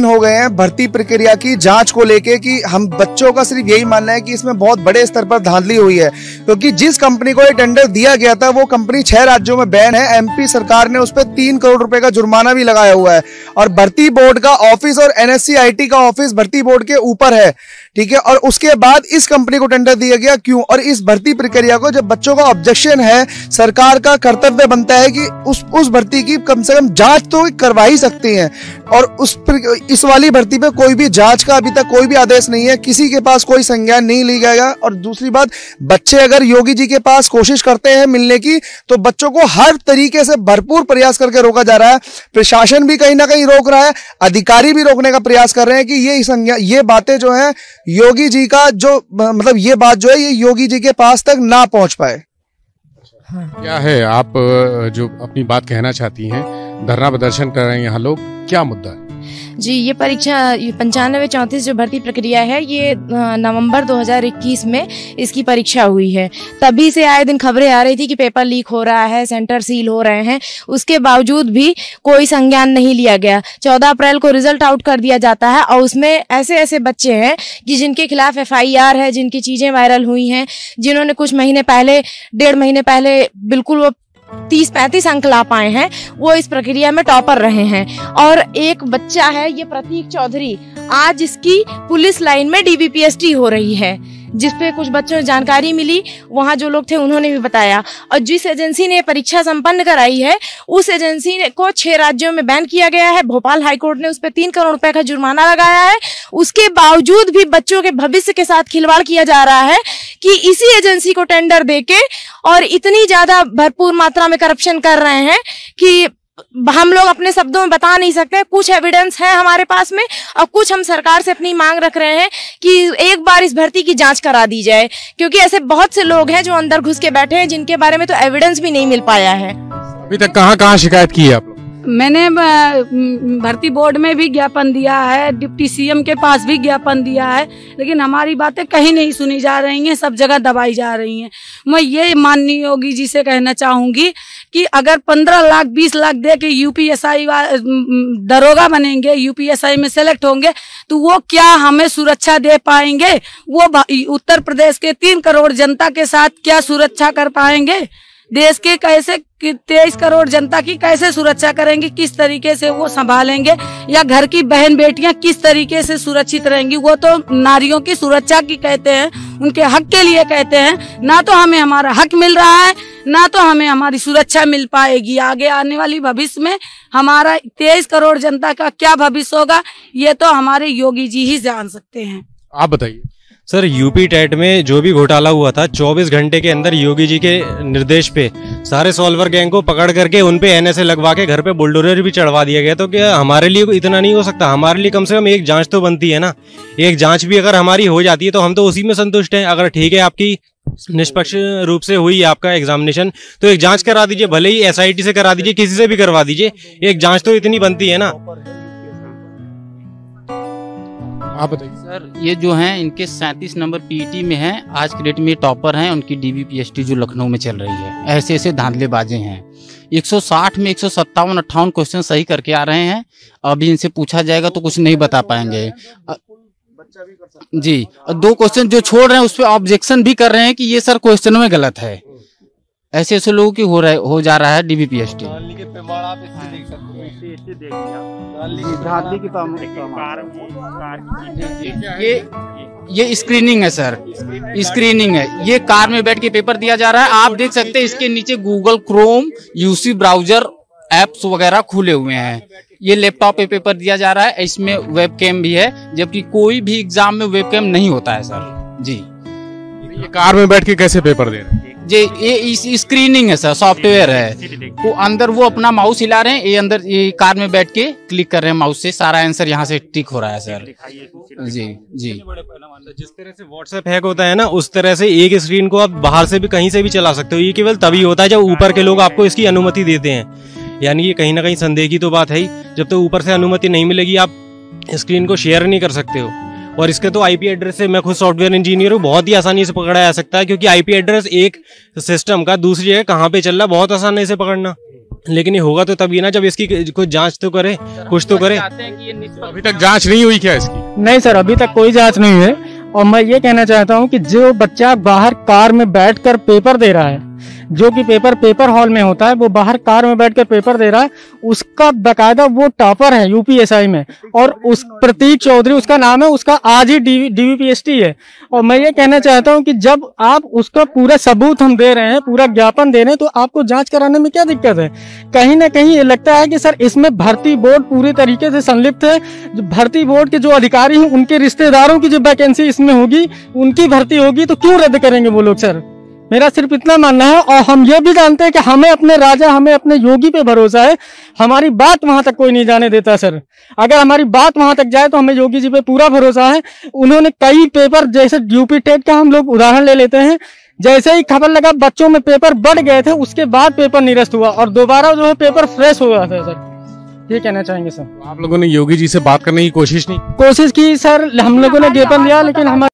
हो गए हैं भर्ती प्रक्रिया की जांच को लेके कि हम बच्चों का सिर्फ यही मानना है कि इसमें बहुत बड़े स्तर पर धांधली हुई है, क्योंकि जिस कंपनी को ये टेंडर दिया गया था वो कंपनी 6 राज्यों में बैन है। एमपी सरकार ने उस पर 3 करोड़ रुपए का जुर्माना भी लगाया हुआ है और भर्ती बोर्ड का ऑफिस और NSC-IT का ऑफिस भर्ती बोर्ड के ऊपर है, ठीक है। और उसके बाद इस कंपनी को टेंडर दिया गया क्यों? और इस भर्ती प्रक्रिया को जब बच्चों का ऑब्जेक्शन है, सरकार का कर्तव्य बनता है कि उस भर्ती की कम से कम जांच तो करवा ही सकती हैं। और इस वाली भर्ती पे कोई भी जांच का अभी तक कोई भी आदेश नहीं है, किसी के पास कोई संज्ञान नहीं ली जाएगा। और दूसरी बात, बच्चे अगर योगी जी के पास कोशिश करते हैं मिलने की, तो बच्चों को हर तरीके से भरपूर प्रयास करके रोका जा रहा है। प्रशासन भी कहीं ना कहीं रोक रहा है, अधिकारी भी रोकने का प्रयास कर रहे हैं कि ये बातें जो है योगी जी का जो मतलब ये बात जो है ये योगी जी के पास तक ना पहुंच पाए। क्या है आप जो अपनी बात कहना चाहती हैं, धरना प्रदर्शन कर रहे हैं यहाँ लोग, क्या मुद्दा है? जी, ये परीक्षा 95-34 जो भर्ती प्रक्रिया है ये नवंबर 2021 में इसकी परीक्षा हुई है। तभी से आए दिन खबरें आ रही थी कि पेपर लीक हो रहा है, सेंटर सील हो रहे हैं, उसके बावजूद भी कोई संज्ञान नहीं लिया गया। 14 अप्रैल को रिजल्ट आउट कर दिया जाता है और उसमें ऐसे ऐसे बच्चे हैं कि जिनके खिलाफ FIR है, जिनकी चीजें वायरल हुई हैं, जिन्होंने कुछ महीने पहले 1.5 महीने पहले बिल्कुल वो 30-35 अंक ला पाए हैं, वो इस प्रक्रिया में टॉपर रहे हैं। और एक बच्चा है ये प्रतीक चौधरी, आज इसकी पुलिस लाइन में DBPST हो रही है, जिसपे कुछ बच्चों को जानकारी मिली, वहां जो लोग थे उन्होंने भी बताया। और जिस एजेंसी ने परीक्षा संपन्न कराई है उस एजेंसी को 6 राज्यों में बैन किया गया है। भोपाल हाईकोर्ट ने उस पर 3 करोड़ रुपए का जुर्माना लगाया है। उसके बावजूद भी बच्चों के भविष्य के साथ खिलवाड़ किया जा रहा है कि इसी एजेंसी को टेंडर देके और इतनी ज्यादा भरपूर मात्रा में करप्शन कर रहे हैं कि हम लोग अपने शब्दों में बता नहीं सकते। कुछ एविडेंस है हमारे पास में और कुछ हम सरकार से अपनी मांग रख रहे हैं कि एक बार इस भर्ती की जांच करा दी जाए, क्योंकि ऐसे बहुत से लोग हैं जो अंदर घुस के बैठे हैं जिनके बारे में तो एविडेंस भी नहीं मिल पाया है। अभी तक कहाँ शिकायत की है आप? मैंने भर्ती बोर्ड में भी ज्ञापन दिया है, डिप्टी CM के पास भी ज्ञापन दिया है, लेकिन हमारी बातें कहीं नहीं सुनी जा रही हैं, सब जगह दबाई जा रही हैं। मैं ये माननीय योगी जी से कहना चाहूंगी कि अगर 15 लाख 20 लाख दे के UPSI दरोगा बनेंगे, UPSI में सेलेक्ट होंगे, तो वो क्या हमें सुरक्षा दे पाएंगे? वो उत्तर प्रदेश के 3 करोड़ जनता के साथ क्या सुरक्षा कर पाएंगे? देश के कैसे 23 करोड़ जनता की कैसे सुरक्षा करेंगे? किस तरीके से वो संभालेंगे? या घर की बहन बेटियां किस तरीके से सुरक्षित रहेंगी? वो तो नारियों की सुरक्षा की कहते हैं, उनके हक के लिए कहते हैं। ना तो हमें हमारा हक मिल रहा है, ना तो हमें हमारी सुरक्षा मिल पाएगी। आगे आने वाली भविष्य में हमारा 23 करोड़ जनता का क्या भविष्य होगा, ये तो हमारे योगी जी ही जान सकते हैं। आप बताइए सर। यूपी टेट में जो भी घोटाला हुआ था, 24 घंटे के अंदर योगी जी के निर्देश पे सारे सॉल्वर गैंग को पकड़ करके उन पे NSA लगवा के घर पे बुलडोजर भी चढ़वा दिया गया। तो क्या हमारे लिए इतना नहीं हो सकता? हमारे लिए कम से कम एक जांच तो बनती है ना। एक जांच भी अगर हमारी हो जाती है तो हम तो उसी में संतुष्ट हैं। अगर ठीक है आपकी निष्पक्ष रूप से हुई आपका एग्जामिनेशन, तो एक जांच करा दीजिए, भले ही SIT से करा दीजिए, किसी से भी करवा दीजिए, एक जांच तो इतनी बनती है ना। आप बताइए सर। ये जो हैं इनके 37 नंबर PET में हैं, आज के डेट में टॉपर हैं। उनकी DBPST जो लखनऊ में चल रही है, ऐसे ऐसे धांधलेबाजें हैं। 160 में 157-58 क्वेश्चन सही करके आ रहे हैं। अभी इनसे पूछा जाएगा तो कुछ नहीं बता पाएंगे जी। 2 क्वेश्चन जो छोड़ रहे हैं उस पर ऑब्जेक्शन भी कर रहे हैं कि ये सर क्वेश्चनों में गलत है। ऐसे ऐसे लोगों की हो जा रहा है DBPST। ये स्क्रीनिंग है सर, स्क्रीनिंग है। ये कार में बैठ के पेपर दिया जा रहा है। आप देख सकते हैं इसके नीचे Google Chrome, UC browser apps वगैरह खुले हुए हैं। ये लैपटॉप पे पेपर दिया जा रहा है, इसमें वेबकैम भी है, जबकि कोई भी एग्जाम में वेबकैम नहीं होता है सर जी। ये कार में बैठ के कैसे पेपर दे रहे हैं? ये स्क्रीनिंग है सर, सॉफ्टवेयर है। वो अंदर वो अपना माउस हिला रहे हैं, ये अंदर ये कार में बैठ के क्लिक कर रहे हैं माउस से, सारा आंसर यहाँ से टिक हो रहा है सर जी जी। जिस तरह से व्हाट्सएप हैक होता है ना, उस तरह से एक स्क्रीन को आप बाहर से भी कहीं से भी चला सकते हो। ये केवल तभी होता है जब ऊपर के लोग आपको इसकी अनुमति देते हैं। यानी ये कहीं ना कहीं संदेह की तो बात है ही। जब तक ऊपर से अनुमति नहीं मिलेगी आप स्क्रीन को शेयर नहीं कर सकते हो। और इसके तो IP एड्रेस से, मैं खुद सॉफ्टवेयर इंजीनियर हूँ, बहुत ही आसानी से पकड़ा जा सकता है, क्योंकि IP एड्रेस एक सिस्टम का दूसरी जगह कहाँ पे चल रहा है बहुत आसानी से पकड़ना। लेकिन ये होगा तो तभी ना जब इसकी कुछ जांच तो करे, कुछ तो करे। अभी तक जांच नहीं हुई क्या इसकी? नहीं सर, अभी तक कोई जांच नहीं है। और मैं ये कहना चाहता हूँ कि जो बच्चा बाहर कार में बैठकर पेपर दे रहा है, जो कि पेपर हॉल में होता है, वो बाहर कार में बैठकर पेपर दे रहा है, उसका बकायदा वो टॉपर है यूपीएसआई में, और उस प्रतीक चौधरी उसका नाम है, उसका आज ही डीवीपीएसटी है। और मैं ये कहना चाहता हूँ कि जब आप उसका पूरा सबूत हम दे रहे हैं, पूरा ज्ञापन दे रहे हैं, तो आपको जांच कराने में क्या दिक्कत है? कहीं ना कहीं ये लगता है कि सर इसमें भर्ती बोर्ड पूरी तरीके से संलिप्त है। जो भर्ती बोर्ड के जो अधिकारी हैं, उनके रिश्तेदारों की जो वैकेंसी इसमें होगी, उनकी भर्ती होगी, तो क्यों रद्द करेंगे वो लोग? सर मेरा सिर्फ इतना मानना है। और हम ये भी जानते हैं कि हमें अपने राजा, हमें अपने योगी पे भरोसा है। हमारी बात वहां तक कोई नहीं जाने देता सर। अगर हमारी बात वहां तक जाए तो हमें योगी जी पे पूरा भरोसा है। उन्होंने कई पेपर, जैसे यूपी टेट का हम लोग उदाहरण ले लेते हैं, जैसे ही खबर लगा बच्चों में पेपर बढ़ गए थे, उसके बाद पेपर निरस्त हुआ और दोबारा जो है पेपर फ्रेश हुआ था सर। ये कहना चाहेंगे सर। आप लोगों ने योगी जी से बात करने की कोशिश नहीं? कोशिश की सर, हम लोगों ने ज्ञापन दिया, लेकिन हमारे